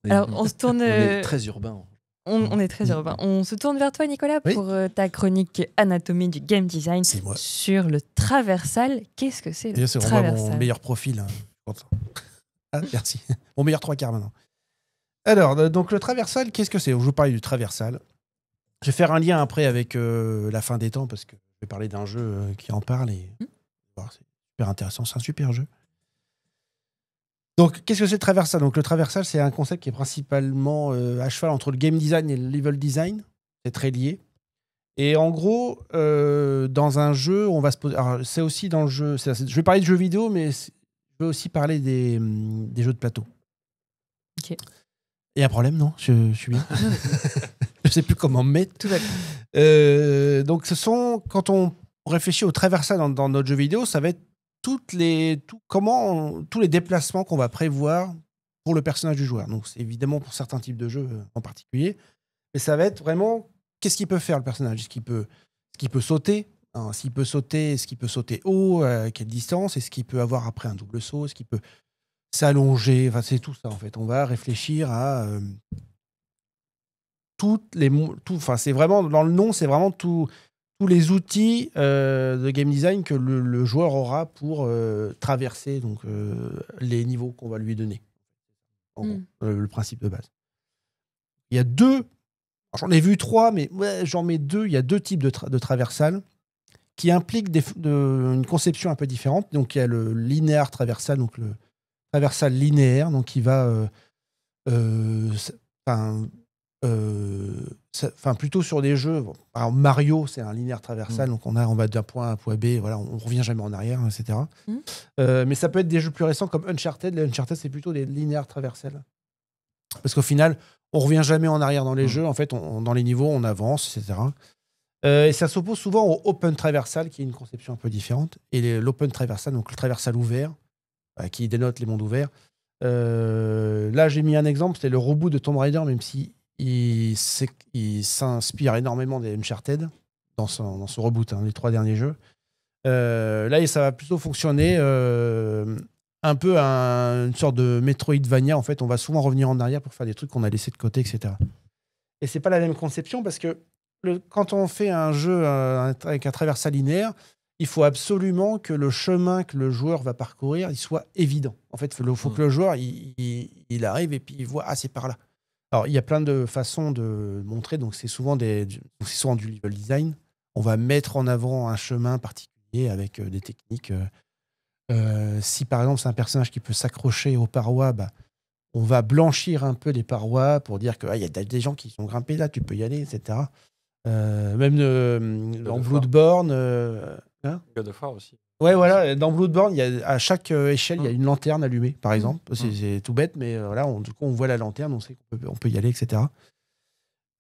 Alors, on se tourne. On est très urbain. On est très urbain. On se tourne vers toi, Nicolas, Oui. pour ta chronique Anatomie du game design C'est moi. sur le traversal. Qu'est-ce que c'est le C'est vraiment mon traversal? meilleur profil. Hein, je pense. Ah, merci. Mon meilleur 3/4 maintenant. Alors, donc le traversal, qu'est-ce que c'est? Je vais vous parler du traversal. Je vais faire un lien après avec la fin des temps parce que je vais parler d'un jeu qui en parle et c'est super intéressant. C'est un super jeu. Donc, qu'est-ce que c'est le traversal? Donc, le traversal, c'est un concept qui est principalement à cheval entre le game design et le level design. C'est très lié. Et en gros, dans un jeu, on va se poser. Alors, c'est aussi dans le jeu. Je vais parler de jeux vidéo, mais je vais aussi parler des jeux de plateau. Ok. Il y a un problème, non? Je suis bien. Je sais plus comment me mettre. Tout va bien. Donc, quand on réfléchit au traversal dans notre jeu vidéo, ça va être tous les déplacements qu'on va prévoir pour le personnage du joueur. Donc, c'est évidemment pour certains types de jeux en particulier. Mais ça va être vraiment qu'est-ce qu'il peut faire, le personnage. Est-ce qu'il peut sauter? S'il peut sauter, est-ce qu'il peut sauter haut? À quelle distance? Est-ce qu'il peut avoir après un double saut? Est-ce qu'il peut s'allonger? Enfin, c'est tout ça, en fait. On va réfléchir à c'est vraiment, dans le nom, c'est vraiment tous les outils de game design que le joueur aura pour traverser les niveaux qu'on va lui donner. Le principe de base. Il y a deux, j'en ai vu 3, mais j'en mets 2. Il y a 2 types de traversal qui impliquent une conception un peu différente. Donc il y a le linéaire traversal, donc le traversal linéaire, donc qui va plutôt sur des jeux. Alors Mario, c'est un linéaire traversal, donc on va d'un point A à un point B, voilà, on revient jamais en arrière, etc. Mais ça peut être des jeux plus récents comme Uncharted. Les Uncharted, c'est plutôt des linéaires traversal. Parce qu'au final, on revient jamais en arrière dans les jeux. En fait, dans les niveaux, on avance, etc. Et ça s'oppose souvent au open traversal, qui est une conception un peu différente. Et l'open traversal, donc le traversal ouvert, qui dénote les mondes ouverts. Là, j'ai mis un exemple, c'est le reboot de Tomb Raider, même si il s'inspire énormément des Uncharted dans ce reboot, les 3 derniers jeux. Là, ça va plutôt fonctionner un peu une sorte de Metroidvania. En fait, on va souvent revenir en arrière pour faire des trucs qu'on a laissés de côté, etc. Et c'est pas la même conception parce que quand on fait un jeu avec un traversal linéaire, il faut absolument que le chemin que le joueur va parcourir il soit évident. En fait, il faut que le joueur il arrive et puis il voit c'est par là. Alors, il y a plein de façons de montrer. Donc, c'est souvent du level design. On va mettre en avant un chemin particulier avec des techniques. Si, par exemple, c'est un personnage qui peut s'accrocher aux parois, on va blanchir un peu les parois pour dire qu'il y a des gens qui sont grimpés là, tu peux y aller, etc. Même dans Bloodborne... God of War aussi. Ouais, voilà. Dans Bloodborne, à chaque échelle, il y a une lanterne allumée, par exemple. C'est tout bête, mais voilà, du coup, on voit la lanterne, on sait qu'on peut y aller, etc.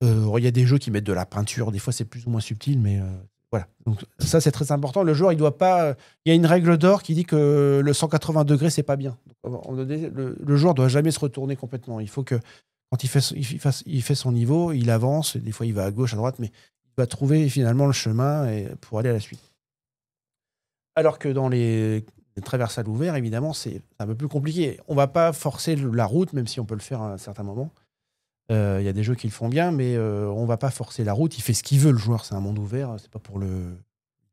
Il y a des jeux qui mettent de la peinture. Des fois, c'est plus ou moins subtil, mais voilà. Donc, ça, c'est très important. Le joueur, il doit pas... Il y a une règle d'or qui dit que le 180 degrés, c'est pas bien. Donc, le joueur doit jamais se retourner complètement. Il faut que, quand il fait son niveau, il avance. Des fois, il va à gauche, à droite, mais il va trouver finalement le chemin pour aller à la suite. Alors que dans les traversales ouverts, évidemment, c'est un peu plus compliqué. On ne va pas forcer la route, même si on peut le faire à un certain moment. Il y a des jeux qui le font bien, mais on ne va pas forcer la route. Il fait ce qu'il veut, le joueur. C'est un monde ouvert. C'est pas pour le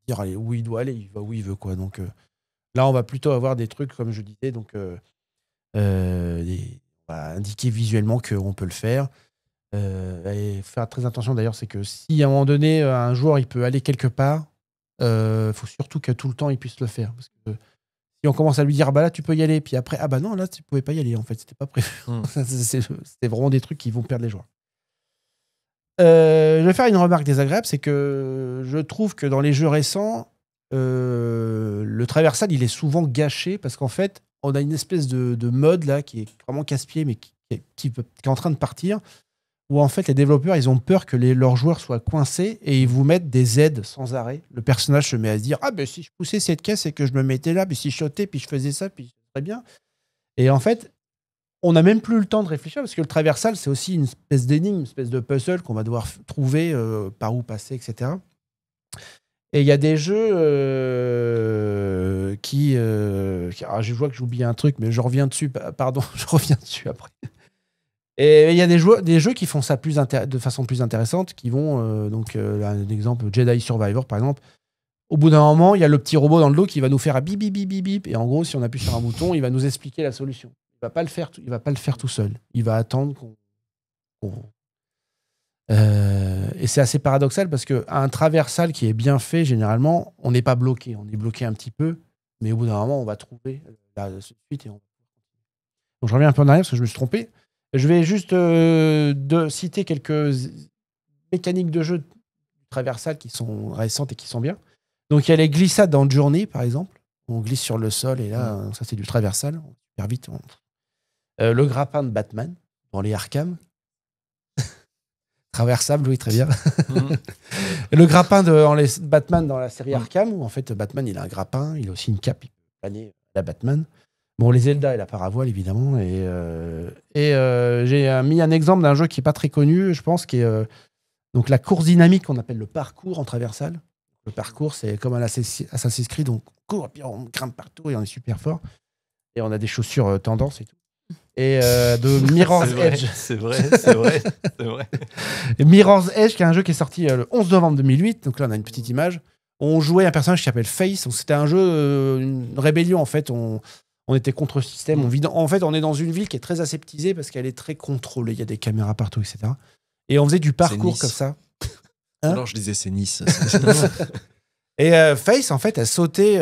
dire allez, où il doit aller. Il va où il veut, quoi. Donc là, on va plutôt avoir des trucs, comme je disais, donc on va indiquer visuellement qu'on peut le faire. Et faire très attention, d'ailleurs, c'est que si à un moment donné, un joueur il peut aller quelque part, faut surtout que tout le temps il puisse le faire, parce que si on commence à lui dire là tu peux y aller, puis après non, là tu pouvais pas y aller, en fait c'était pas prévu. C'était vraiment des trucs qui vont perdre les joueurs. Je vais faire une remarque désagréable, c'est que je trouve que dans les jeux récents, le traversal il est souvent gâché, parce qu'en fait on a une espèce de mode là qui est vraiment casse-pied, mais qui est en train de partir, où en fait les développeurs ils ont peur que leurs joueurs soient coincés et ils vous mettent des aides sans arrêt. Le personnage se met à se dire si je poussais cette caisse et que je me mettais là, puis si je sautais, puis je faisais ça, puis ça serait bien. Et en fait, on n'a même plus le temps de réfléchir, parce que le traversal c'est aussi une espèce d'énigme, une espèce de puzzle qu'on va devoir trouver par où passer, etc. Et il y a des jeux qui... je vois que j'oublie un truc, mais je reviens dessus. Pardon, je reviens dessus après. Et il y a des jeux qui font ça de façon plus intéressante, qui vont, un exemple, Jedi Survivor, par exemple. Au bout d'un moment, il y a le petit robot dans le dos qui va nous faire un bip, bip, bip, bip, bip. Et en gros, si on appuie sur un bouton, il va nous expliquer la solution. Il va pas le faire tout seul. Il va attendre et c'est assez paradoxal parce qu'un traversal qui est bien fait, généralement, on n'est pas bloqué. On est bloqué un petit peu, mais au bout d'un moment, on va trouver la suite. Donc, je reviens un peu en arrière parce que je me suis trompé. Je vais juste citer quelques mécaniques de jeu du traversal qui sont récentes et qui sont bien. Donc, il y a les glissades dans Journey, par exemple. On glisse sur le sol et là, ça, c'est du traversal. Super vite. Le grappin de Batman dans les Arkham. Traversable, oui, très bien. Le grappin dans les Batman dans la série Arkham, où en fait, Batman, il a un grappin, il a aussi une cape, il peut planer la Batman. Bon, les Zelda et la paravoile, évidemment. Et j'ai mis un exemple d'un jeu qui n'est pas très connu, je pense, qui est donc la course dynamique qu'on appelle le parcours en traversal. Le parcours, c'est comme un Assassin's Creed, on court, puis on grimpe partout et on est super fort. Et on a des chaussures tendance et tout. Et de Mirror's Edge. C'est vrai. Et Mirror's Edge, qui est un jeu qui est sorti le 11 novembre 2008. Donc là, on a une petite image. On jouait un personnage qui s'appelle Face. Donc c'était un jeu, une rébellion en fait. On était contre le système. En fait, on est dans une ville qui est très aseptisée parce qu'elle est très contrôlée. Il y a des caméras partout, etc. Et on faisait du parcours comme ça. Alors je disais c'est Nice. Et Face, en fait, elle sautait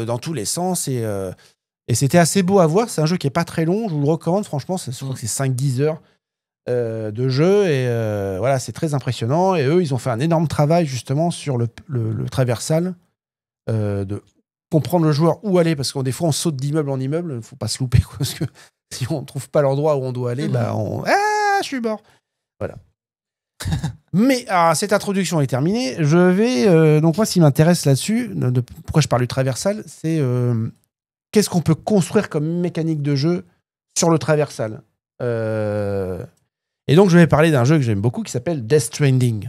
dans tous les sens et c'était assez beau à voir. C'est un jeu qui n'est pas très long. Je vous le recommande, franchement. Je crois que c'est 5-10 heures de jeu. Et voilà, c'est très impressionnant. Et eux, ils ont fait un énorme travail, justement, sur le traversal, de comprendre le joueur où aller. Parce que des fois, on saute d'immeuble en immeuble. Il ne faut pas se louper, quoi, parce que si on ne trouve pas l'endroit où on doit aller, je suis mort. Voilà. Mais cette introduction est terminée. Je vais... donc moi, ce qui m'intéresse là-dessus, pourquoi je parle du traversal, c'est... qu'est-ce qu'on peut construire comme mécanique de jeu sur le traversal Et donc, je vais parler d'un jeu que j'aime beaucoup qui s'appelle Death Stranding.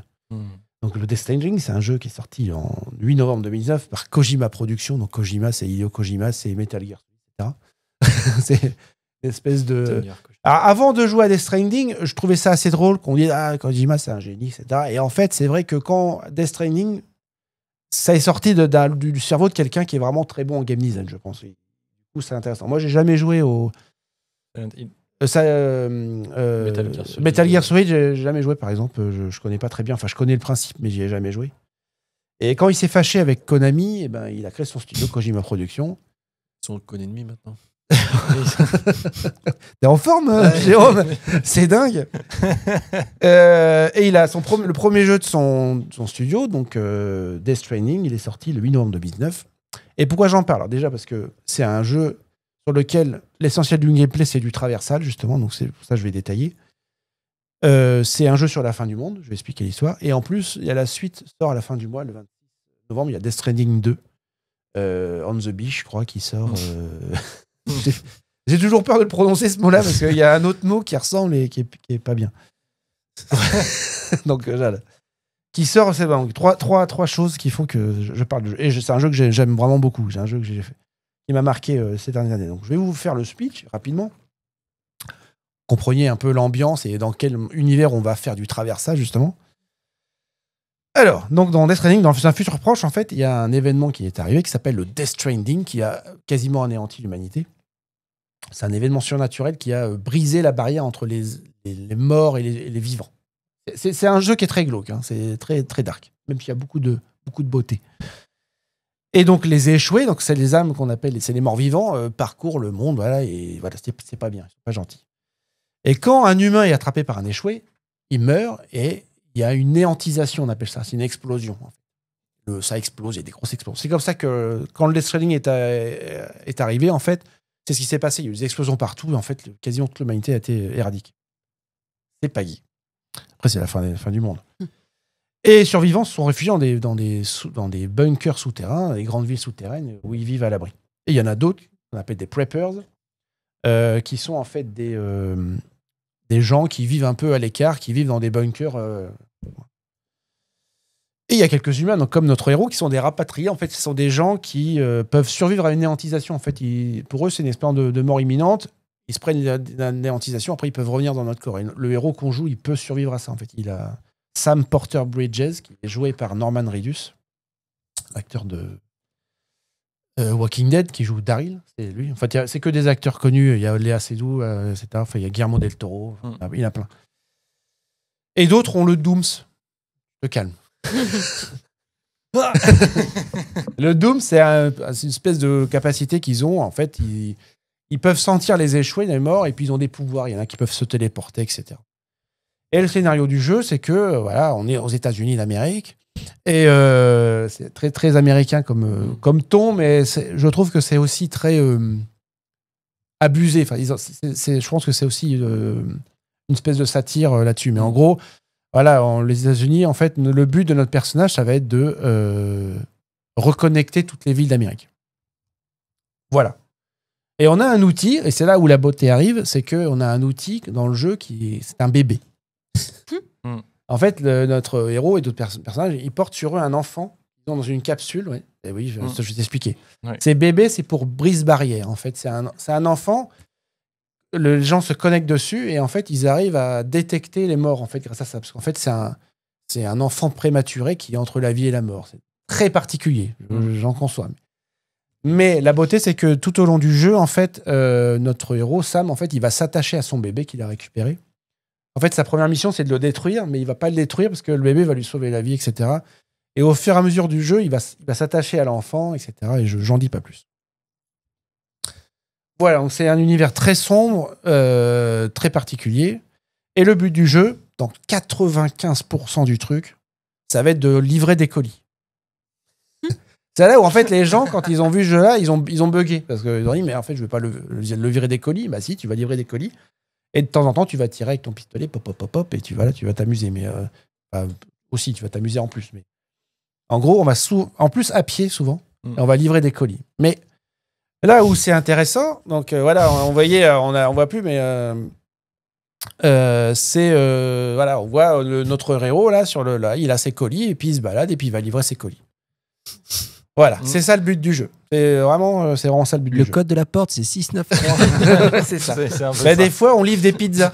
Donc, le Death Stranding, c'est un jeu qui est sorti en 8 novembre 2009 par Kojima Productions. Donc, Kojima, c'est Hideo Kojima, c'est Metal Gear, etc. C'est une espèce de... Alors, avant de jouer à Death Stranding, je trouvais ça assez drôle qu'on dise « Ah, Kojima, c'est un génie, etc. » Et en fait, c'est vrai que quand Death Stranding, ça est sorti du cerveau de quelqu'un qui est vraiment très bon en game design, je pense. Du coup, c'est intéressant. Moi, j'ai jamais joué au... Metal Gear Solid, j'ai jamais joué, par exemple. Je connais pas très bien. Enfin, je connais le principe, mais j'y ai jamais joué. Et quand il s'est fâché avec Konami, il a créé son studio Kojima Productions. Ils sont co-ennemis maintenant. T'es en forme, Jérôme? C'est dingue. Et il a le premier jeu de son studio, donc Death Stranding, il est sorti le 8 novembre 2009. Et pourquoi j'en parle? Alors déjà parce que c'est un jeu sur lequel l'essentiel du gameplay, c'est du traversal, justement, donc c'est pour ça que je vais détailler. C'est un jeu sur la fin du monde, je vais expliquer l'histoire. Et en plus, il y a la suite, sort à la fin du mois, le 26 novembre, il y a Death Stranding 2, On the Beach, je crois, qui sort... J'ai toujours peur de le prononcer, ce mot-là, parce qu'il y a un autre mot qui ressemble et qui est pas bien. Donc, qui sort, c'est bon. Trois choses qui font que je parle de jeu. Et c'est un jeu que j'aime vraiment beaucoup. C'est un jeu que j'ai fait, qui m'a marqué ces dernières années. Donc, je vais vous faire le speech rapidement. Compreniez un peu l'ambiance et dans quel univers on va faire du traversage, justement. Alors, donc dans Death Stranding, dans un futur proche, en fait, il y a un événement qui est arrivé qui s'appelle le Death Stranding, qui a quasiment anéanti l'humanité. C'est un événement surnaturel qui a brisé la barrière entre les morts et les vivants. C'est un jeu qui est très glauque, hein. C'est très, très dark, même s'il y a beaucoup de beauté. Et donc les échoués, donc c'est les âmes qu'on appelle, c'est les morts vivants, parcourent le monde, voilà, et voilà, c'est pas bien, c'est pas gentil. Et quand un humain est attrapé par un échoué, il meurt et il y a une néantisation, on appelle ça, c'est une explosion. Ça explose, il y a des grosses explosions. C'est comme ça que quand le Death Stranding est arrivé, en fait, c'est ce qui s'est passé. Il y a eu des explosions partout et en fait, quasiment toute l'humanité a été éradiquée. C'est Paggy. Après, c'est la fin du monde. Et les survivants se sont réfugiés dans des bunkers souterrains, des grandes villes souterraines où ils vivent à l'abri. Et il y en a d'autres qu'on appelle des preppers, qui sont en fait des gens qui vivent un peu à l'écart, qui vivent dans des bunkers. Et il y a quelques humains, donc, comme notre héros, qui sont des rapatriés. En fait, ce sont des gens qui peuvent survivre à une néantisation. En fait, pour eux, c'est une espèce de mort imminente. ils se prennent une anéantisation, après ils peuvent revenir dans notre corps. Et le héros qu'on joue, il peut survivre à ça en fait. Il a Sam Porter Bridges, qui est joué par Norman Reedus, acteur de Walking Dead, qui joue Daryl, c'est lui. En fait, c'est que des acteurs connus. Il y a Léa Seydoux, etc. Enfin, il y a Guillermo del Toro. Il y en a plein. Et d'autres ont le Dooms. Le calme. Le Doom, c'est une espèce de capacité qu'ils ont. En fait, ils peuvent sentir les échoués, les morts, et puis ils ont des pouvoirs. Il y en a qui peuvent se téléporter, etc. Et le scénario du jeu, c'est que voilà, on est aux États-Unis d'Amérique, et c'est très très américain comme ton, mais je trouve que c'est aussi très abusé. Enfin, je pense que c'est aussi une espèce de satire là-dessus. Mais en gros, voilà, les États-Unis, en fait, le but de notre personnage, ça va être de reconnecter toutes les villes d'Amérique. Voilà. Et on a un outil, et c'est là où la beauté arrive, c'est qu'on a un outil dans le jeu c'est un bébé. En fait, notre héros et d'autres personnages, ils portent sur eux un enfant, ils sont dans une capsule. Ouais. Et oui, je vais t'expliquer. Ouais. Ces bébés, c'est pour brise-barrière. En fait, c'est un enfant. Les gens se connectent dessus et en fait, ils arrivent à détecter les morts en fait grâce à ça. Parce qu'en fait, c'est un enfant prématuré qui est entre la vie et la mort. C'est très particulier, j'en conçois. Mais la beauté, c'est que tout au long du jeu, en fait, notre héros, Sam, en fait, il va s'attacher à son bébé qu'il a récupéré. En fait, sa première mission, c'est de le détruire, mais il va pas le détruire parce que le bébé va lui sauver la vie, etc. Et au fur et à mesure du jeu, il va s'attacher à l'enfant, etc. Et j'en dis pas plus. Voilà, donc c'est un univers très sombre, très particulier. Et le but du jeu, dans 95% du truc, ça va être de livrer des colis. C'est là où, en fait, les gens, quand ils ont vu ce jeu-là, ils ont bugué. Parce qu'ils ont dit, mais en fait, je ne vais pas le virer des colis. Bah si, tu vas livrer des colis. Et de temps en temps, tu vas tirer avec ton pistolet, pop, pop, pop, pop, et tu vas t'amuser. Mais aussi, tu vas t'amuser en plus. Mais en gros, on va en plus à pied, souvent, et on va livrer des colis. Mais là où c'est intéressant, donc voilà, on voit plus, mais voilà, on voit notre héros là il a ses colis et puis il se balade et puis il va livrer ses colis. Voilà, c'est ça le but du jeu. C'est vraiment ça le but du jeu. Le code de la porte, c'est 693. C'est ça. Des fois, on livre des pizzas.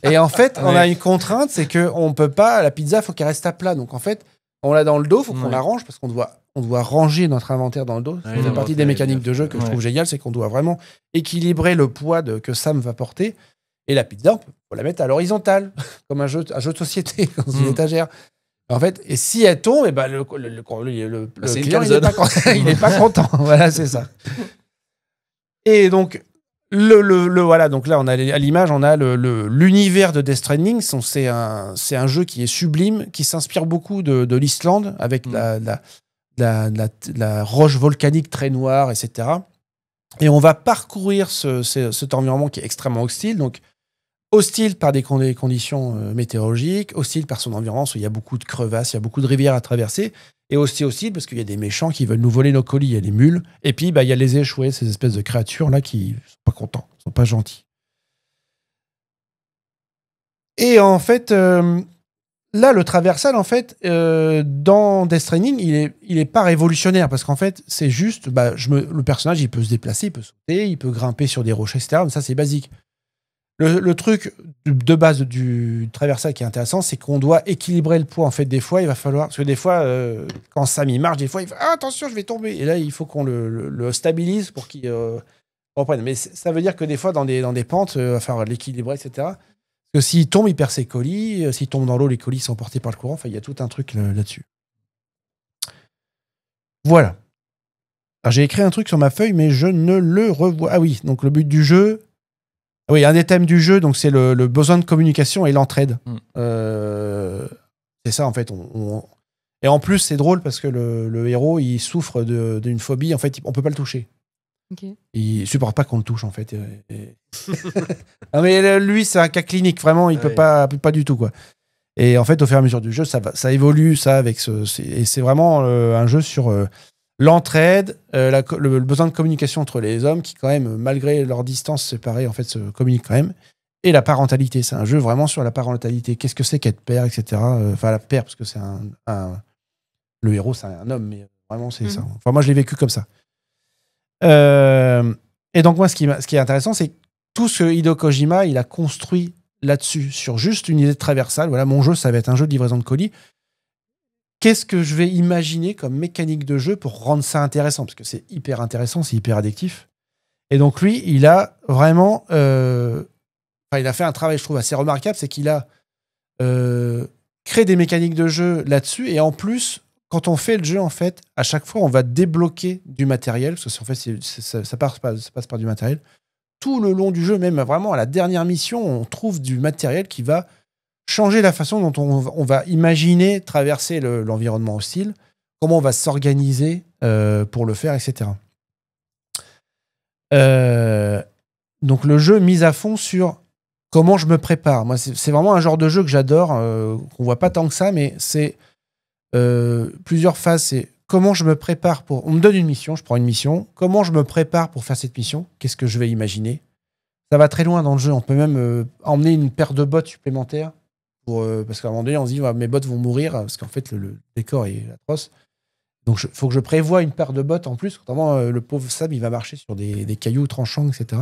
Et en fait, on a une contrainte, c'est qu'on peut pas. La pizza, faut qu'elle reste à plat. Donc en fait, on l'a dans le dos, faut qu'on la range parce qu'on doit ranger notre inventaire dans le dos. Ça fait partie des mécaniques de jeu que je trouve génial, c'est qu'on doit vraiment équilibrer le poids que Sam va porter. Et la pizza, on peut la mettre à l'horizontale, comme un jeu de société, dans une étagère. En fait, et si elle tombe, et ben le client, il n'est pas content. Voilà, c'est ça. Et donc, voilà, donc là, on a à l'image, on a l'univers de Death Stranding. C'est un jeu qui est sublime, qui s'inspire beaucoup de l'Islande, avec la roche volcanique très noire, etc. Et on va parcourir cet environnement qui est extrêmement hostile. Donc, hostile par des conditions météorologiques, hostile par son environnement, où il y a beaucoup de crevasses, il y a beaucoup de rivières à traverser, et aussi hostile parce qu'il y a des méchants qui veulent nous voler nos colis, il y a les mules, et puis il y a les échoués, ces espèces de créatures-là qui sont pas contents, sont pas gentils. Et en fait, là, le traversal, en fait, dans Death Stranding, il est pas révolutionnaire, parce qu'en fait, c'est juste, le personnage, il peut se déplacer, il peut sauter, il peut grimper sur des rochers, etc., mais ça, c'est basique. Le truc de base du traversal qui est intéressant, c'est qu'on doit équilibrer le poids. En fait, des fois, il va falloir... Parce que des fois, quand Sam il marche, des fois, il fait « Ah, attention, je vais tomber !» Et là, il faut qu'on le stabilise pour qu'il reprenne. Mais ça veut dire que des fois, dans des pentes, il va falloir l'équilibrer, etc. Parce que s'il tombe, il perd ses colis. S'il tombe dans l'eau, les colis sont portés par le courant. Enfin, il y a tout un truc là-dessus. Voilà. Alors, j'ai écrit un truc sur ma feuille, mais je ne le revois. Ah oui, donc le but du jeu... Oui, un des thèmes du jeu, donc c'est le besoin de communication et l'entraide. C'est ça, en fait. Et en plus, c'est drôle parce que le héros, il souffre d'une phobie. En fait, on peut pas le toucher. Okay. Il supporte pas qu'on le touche, en fait. Non, mais lui, c'est un cas clinique. Vraiment, il peut pas du tout, quoi. Et en fait, au fur et à mesure du jeu, ça évolue, ça, avec et c'est vraiment un jeu sur... l'entraide, le besoin de communication entre les hommes qui, quand même, malgré leur distance séparée, en fait, se communiquent quand même. Et la parentalité. C'est un jeu vraiment sur la parentalité. Qu'est-ce que c'est qu'être père, etc. Enfin, la père, parce que c'est le héros, c'est un homme, mais vraiment, c'est ça. Enfin, moi, je l'ai vécu comme ça. Et donc, moi, ce qui est intéressant, c'est tout ce Hideo Kojima, il a construit là-dessus, sur juste une idée de traversale. Voilà, mon jeu, ça va être un jeu de livraison de colis. Qu'est-ce que je vais imaginer comme mécanique de jeu pour rendre ça intéressant? Parce que c'est hyper intéressant, c'est hyper addictif. Et donc lui, il a vraiment... il a fait un travail, je trouve, assez remarquable, c'est qu'il a créé des mécaniques de jeu là-dessus. Et en plus, quand on fait le jeu, en fait, à chaque fois, on va débloquer du matériel. Parce que en fait, ça passe par du matériel. Tout le long du jeu, même vraiment à la dernière mission, on trouve du matériel qui va changer la façon dont on va imaginer traverser l'environnement hostile, comment on va s'organiser pour le faire, etc. Donc le jeu mise à fond sur comment je me prépare. Moi, c'est vraiment un genre de jeu que j'adore, qu'on voit pas tant que ça, mais c'est plusieurs phases. C'est comment je me prépare pour... On me donne une mission, je prends une mission. Comment je me prépare pour faire cette mission? Qu'est-ce que je vais imaginer? Ça va très loin dans le jeu. On peut même emmener une paire de bottes supplémentaires parce qu'à un moment donné, on se dit mes bottes vont mourir parce qu'en fait, le décor est atroce. Donc, il faut que je prévoie une paire de bottes en plus. Notamment, le pauvre Sam, il va marcher sur des cailloux tranchants, etc.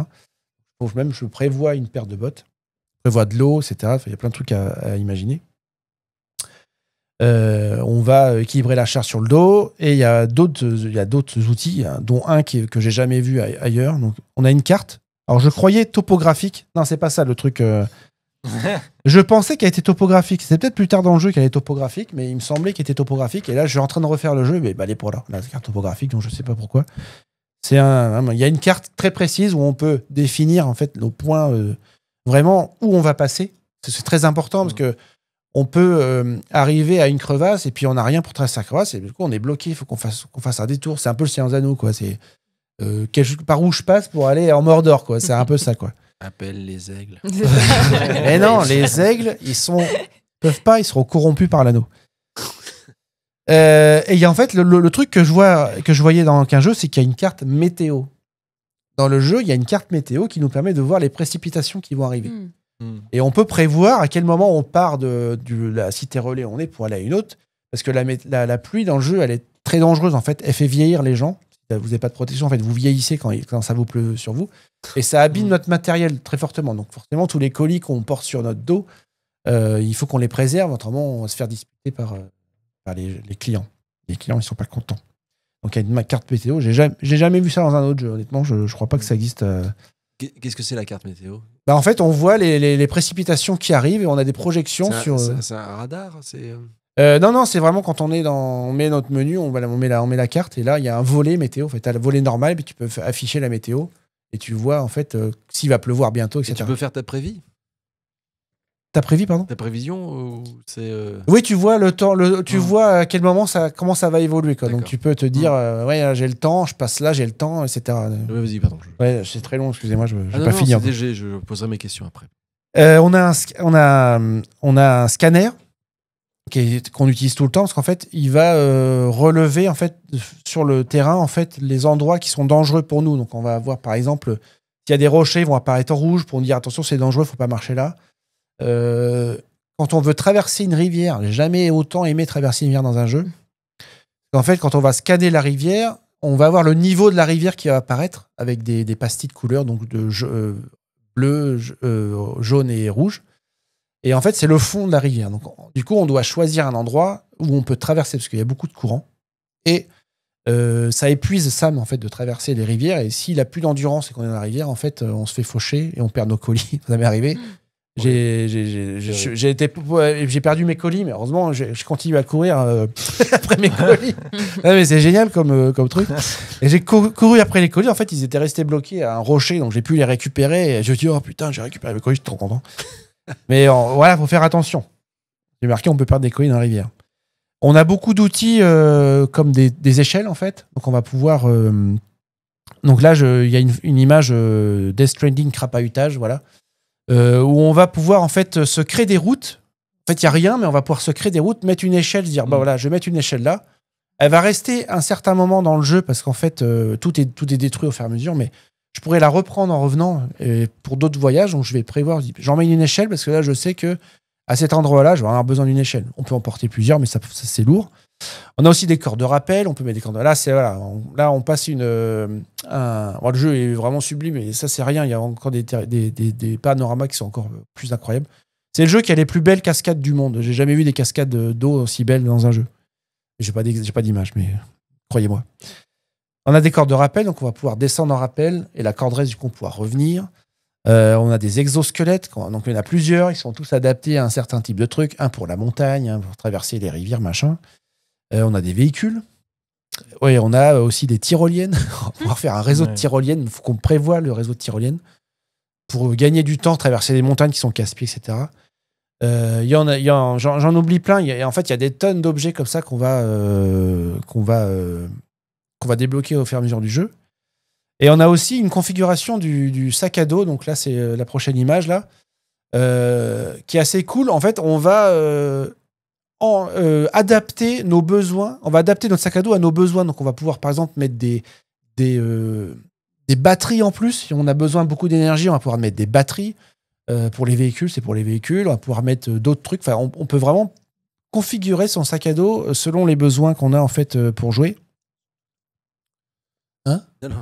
Donc, même, je prévois une paire de bottes. Je prévois de l'eau, etc. Il y a plein de trucs à imaginer. On va équilibrer la charge sur le dos et il y a d'autres outils, dont un que j'ai jamais vu ailleurs. Donc, on a une carte. Alors, je croyais topographique. Non, c'est pas ça le truc. Je pensais qu'elle était topographique. C'est peut-être plus tard dans le jeu qu'elle est topographique, mais il me semblait qu'elle était topographique. Et là, je suis en train de refaire le jeu, mais elle est pas là. La carte topographique, donc je sais pas pourquoi. Il y a une carte très précise où on peut définir en fait nos points, vraiment où on va passer. C'est très important parce que on peut arriver à une crevasse et puis on n'a rien pour traverser la crevasse et du coup on est bloqué. Il faut qu'on fasse un détour. C'est un peu le Seigneur des Anneaux, quoi. C'est par où je passe pour aller en Mordor, quoi. C'est un peu ça, quoi. Appelle les aigles. Mais non, les aigles, ils seront corrompus par l'anneau. Et il y a en fait le truc que je voyais dans aucun jeu, c'est qu'il y a une carte météo. Dans le jeu, il y a une carte météo qui nous permet de voir les précipitations qui vont arriver. Et on peut prévoir à quel moment on part de la cité relais où on est pour aller à une autre, parce que la pluie dans le jeu, elle est très dangereuse en fait. Elle fait vieillir les gens. Vous n'avez pas de protection, en fait, vous vieillissez quand ça vous pleut sur vous. Et ça abîme notre matériel très fortement. Donc forcément, tous les colis qu'on porte sur notre dos, il faut qu'on les préserve, autrement on va se faire disputer par les clients. Les clients, ils ne sont pas contents. Donc il y a une carte météo. J'ai jamais vu ça dans un autre jeu, honnêtement. Je ne crois pas que ça existe. Qu'est-ce que c'est la carte météo? En fait, on voit les précipitations qui arrivent et on a des projections sur... C'est un radar? Non, c'est vraiment quand on met notre menu, on met la carte et là, il y a un volet météo. En fait, tu as le volet normal, mais tu peux afficher la météo et tu vois en fait s'il va pleuvoir bientôt, etc. Et tu peux faire ta prévie? Ta prévie, pardon? Ta prévision c'est Oui, tu vois le temps, tu vois à quel moment comment ça va évoluer, quoi. Donc tu peux te dire, ouais, j'ai le temps, je passe là, j'ai le temps, etc. Ouais, vas-y, pardon. Ouais, c'est très long, excusez-moi, je vais pas finir. Je poserai mes questions après. On a un scanner qu'on utilise tout le temps parce qu'en fait, il va relever en fait sur le terrain en fait les endroits qui sont dangereux pour nous. Donc on va avoir par exemple s'il y a des rochers, ils vont apparaître en rouge pour nous dire attention, c'est dangereux, faut pas marcher là. Quand on veut traverser une rivière, j'ai jamais autant aimé traverser une rivière dans un jeu. En fait, quand on va scanner la rivière, on va avoir le niveau de la rivière qui va apparaître avec des pastilles de couleurs, donc de bleu, jaune et rouge. Et en fait, c'est le fond de la rivière. Donc, du coup, on doit choisir un endroit où on peut traverser parce qu'il y a beaucoup de courants. Et ça épuise Sam en fait de traverser les rivières. Et s'il a plus d'endurance et qu'on est dans la rivière, en fait, on se fait faucher et on perd nos colis. Ça m'est arrivé. J'ai perdu mes colis, mais heureusement, je continue à courir après mes colis. Non, mais c'est génial comme truc. Et j'ai couru après les colis. En fait, ils étaient restés bloqués à un rocher, donc j'ai pu les récupérer. Et je me dis, oh putain, j'ai récupéré mes colis, je suis trop content. Mais voilà, il faut faire attention. J'ai marqué, on peut perdre des colis dans la rivière. On a beaucoup d'outils comme des échelles, en fait. Donc, on va pouvoir... Donc là, il y a une image Death Stranding crapahutage, voilà. Où on va pouvoir, en fait, se créer des routes. En fait, il n'y a rien, mais on va pouvoir se créer des routes, mettre une échelle, se dire, bah voilà, je vais mettre une échelle là. Elle va rester un certain moment dans le jeu parce qu'en fait, tout est détruit au fur et à mesure, mais je pourrais la reprendre en revenant pour d'autres voyages. Donc, je vais prévoir, j'emmène une échelle parce que là, je sais que à cet endroit-là, je vais avoir besoin d'une échelle. On peut en porter plusieurs, mais ça c'est lourd. On a aussi des cordes de rappel, on peut mettre des cordes de... Là, on passe le jeu est vraiment sublime, et ça, c'est rien. Il y a encore des panoramas qui sont encore plus incroyables. C'est le jeu qui a les plus belles cascades du monde. J'ai jamais vu des cascades d'eau aussi belles dans un jeu. J'ai pas d'image, mais croyez-moi. On a des cordes de rappel, donc on va pouvoir descendre en rappel, et la corde reste, du coup, on pourra revenir. On a des exosquelettes, donc il y en a plusieurs, ils sont tous adaptés à un certain type de truc. Un pour la montagne, un pour traverser les rivières, machin. On a des véhicules. Oui, on a aussi des tyroliennes. On va pouvoir faire un réseau de tyroliennes. Il faut qu'on prévoie le réseau de tyroliennes pour gagner du temps, traverser les montagnes qui sont casse-pieds, etc. J'en oublie plein. En fait, il y a des tonnes d'objets comme ça qu'on va débloquer au fur et à mesure du jeu. Et on a aussi une configuration du sac à dos. Donc là, c'est la prochaine image là, qui est assez cool. En fait, on va adapter nos besoins. On va adapter notre sac à dos à nos besoins. Donc, on va pouvoir, par exemple, mettre des batteries en plus. Si on a besoin de beaucoup d'énergie, on va pouvoir mettre des batteries. Pour les véhicules, c'est pour les véhicules. On va pouvoir mettre d'autres trucs. Enfin, on peut vraiment configurer son sac à dos selon les besoins qu'on a en fait pour jouer. Hein ? Non.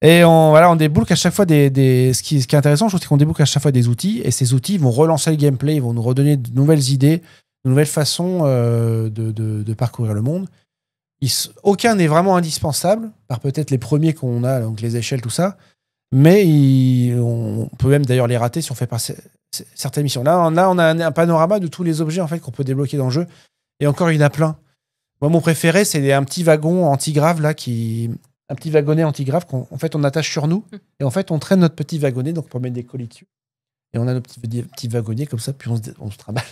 Et on débloque à chaque fois ce qui est intéressant, je trouve, c'est qu'on débloque à chaque fois des outils, et ces outils vont relancer le gameplay, ils vont nous redonner de nouvelles idées, de nouvelles façons de parcourir le monde. Aucun n'est vraiment indispensable, par peut-être les premiers qu'on a, donc les échelles, tout ça, mais on peut même d'ailleurs les rater si on fait pas certaines missions. Là, on a un panorama de tous les objets en fait qu'on peut débloquer dans le jeu, et encore il y en a plein. Moi, mon préféré, c'est un petit wagon anti-grave là un petit wagonnet anti-grave qu'on fait, on attache sur nous, et en fait on traîne notre petit wagonnet, donc pour mettre des colis dessus, et on a nos petits wagonniers comme ça, puis on se trimballe.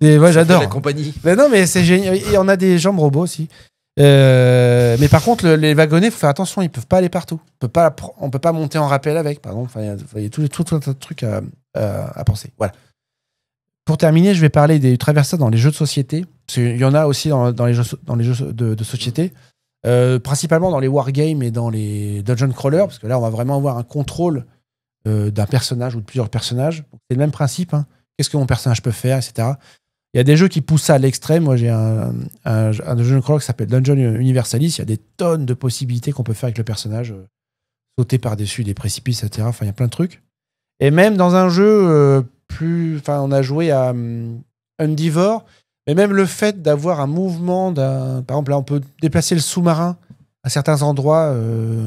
Ouais, j'adore la compagnie. Mais non, mais c'est génial. Et on a des jambes robots aussi, mais par contre les wagonnets, faut faire attention, ils peuvent pas aller partout, on peut pas monter en rappel avec, par exemple. Il y a tout un tas de trucs à penser. Voilà. Pour terminer, je vais parler des traversades dans les jeux de société, parce qu'il y en a aussi dans les jeux de société. Principalement dans les wargames et dans les dungeon crawlers, parce que là on va vraiment avoir un contrôle d'un personnage ou de plusieurs personnages. C'est le même principe, hein. Qu'est-ce que mon personnage peut faire, etc. Il y a des jeux qui poussent ça à l'extrême. Moi j'ai un dungeon crawler qui s'appelle Dungeon Universalis. Il y a des tonnes de possibilités qu'on peut faire avec le personnage, sauter par-dessus des précipices, etc. Enfin, il y a plein de trucs. Et même dans un jeu on a joué à Undivore. Mais même le fait d'avoir un mouvement, par exemple, là, on peut déplacer le sous-marin à certains endroits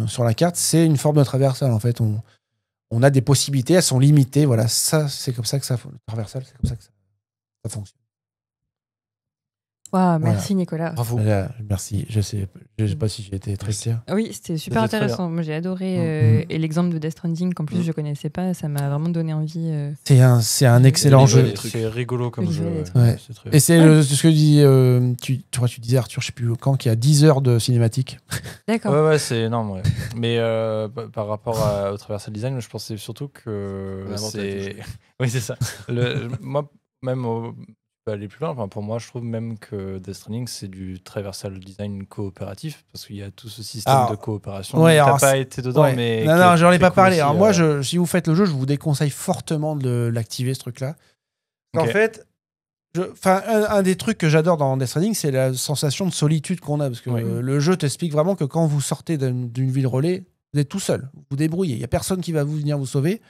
sur la carte, c'est une forme de traversale, en fait. On a des possibilités, elles sont limitées. Voilà, ça, c'est comme ça que ça traversale, c'est comme ça que ça fonctionne. Wow, merci Nicolas. Bravo. Merci. Je sais pas si j'ai été très clair. Oui, c'était super intéressant. Moi, j'ai adoré et l'exemple de Death Stranding qu'en plus je connaissais pas, ça m'a vraiment donné envie. C'est un excellent jeu. C'est rigolo comme jeu. Ouais. Et c'est ce que tu disais, Arthur, je sais plus quand, qu'il y a 10 heures de cinématique. D'accord. Ouais, c'est énorme. Ouais. Mais par rapport au traversal design, je pensais surtout que c'est. Oui, c'est ça. Moi, même aller plus loin. Enfin, pour moi, je trouve même que Death Stranding, c'est du traversal design coopératif, parce qu'il y a tout ce système de coopération. Ouais, t'as pas été dedans, mais... Non, j'en ai pas parlé. Aussi, alors moi, si vous faites le jeu, je vous déconseille fortement de l'activer, ce truc-là. Okay. En fait, un des trucs que j'adore dans Death Stranding, c'est la sensation de solitude qu'on a, parce que le jeu t'explique vraiment que quand vous sortez d'une ville relais, vous êtes tout seul, vous débrouillez. Il n'y a personne qui va venir vous sauver.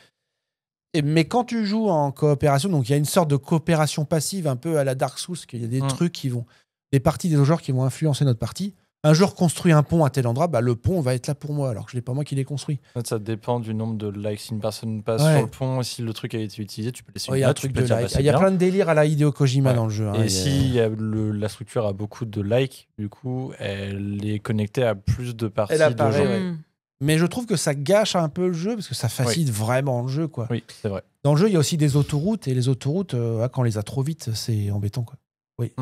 Mais quand tu joues en coopération, donc il y a une sorte de coopération passive un peu à la Dark Souls, qu'il y a des trucs des parties des joueurs qui vont influencer notre partie. Un joueur construit un pont à tel endroit, le pont va être là pour moi, alors que ce n'est pas moi qui l'ai construit. En fait, ça dépend du nombre de likes. Si une personne passe sur le pont, si le truc a été utilisé, tu peux laisser une note, il y a plein de délires à la Hideo Kojima dans le jeu. Et si la structure a beaucoup de likes, du coup, elle est connectée à plus de parties de jeu. Mais je trouve que ça gâche un peu le jeu, parce que ça facilite vraiment le jeu, quoi. Oui, c'est vrai. Dans le jeu, il y a aussi des autoroutes, et les autoroutes, quand on les a trop vite, c'est embêtant, quoi. Oui.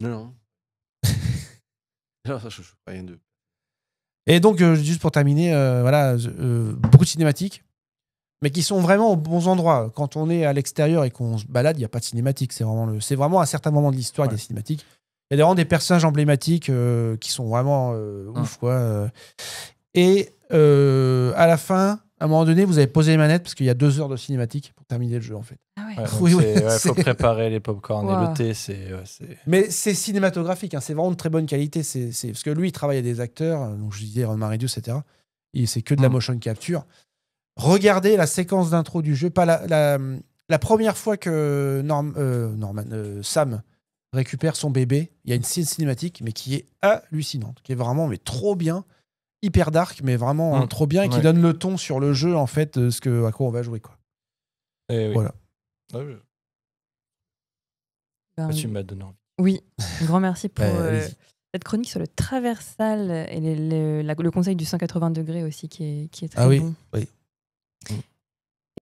Non. Non, je rien de... Et donc, juste pour terminer, beaucoup de cinématiques, mais qui sont vraiment aux bons endroits. Quand on est à l'extérieur et qu'on se balade, il n'y a pas de cinématiques. C'est vraiment à certains moments de l'histoire, il y a des cinématiques. Il y a vraiment des personnages emblématiques qui sont vraiment ouf, quoi. Et à la fin, À un moment donné, vous avez posé les manettes parce qu'il y a 2 heures de cinématique pour terminer le jeu, en fait. Ah ouais. Oui, faut préparer les popcorn et le thé. Mais c'est cinématographique, hein, c'est vraiment de très bonne qualité. Parce que lui, il travaille avec des acteurs, donc je disais Ron Marius, etc. C'est que de la motion capture. Regardez la séquence d'intro du jeu, pas la première fois que Sam récupère son bébé, il y a une scène cinématique, mais qui est hallucinante, qui est vraiment trop bien, hyper dark, mais vraiment trop bien, et qui donne le ton sur le jeu, en fait, à quoi on va jouer, quoi. Et voilà. Tu m'as donné envie. Oui, un grand merci pour cette chronique sur le traversal et le conseil du 180 degrés aussi qui est très bon. Oui.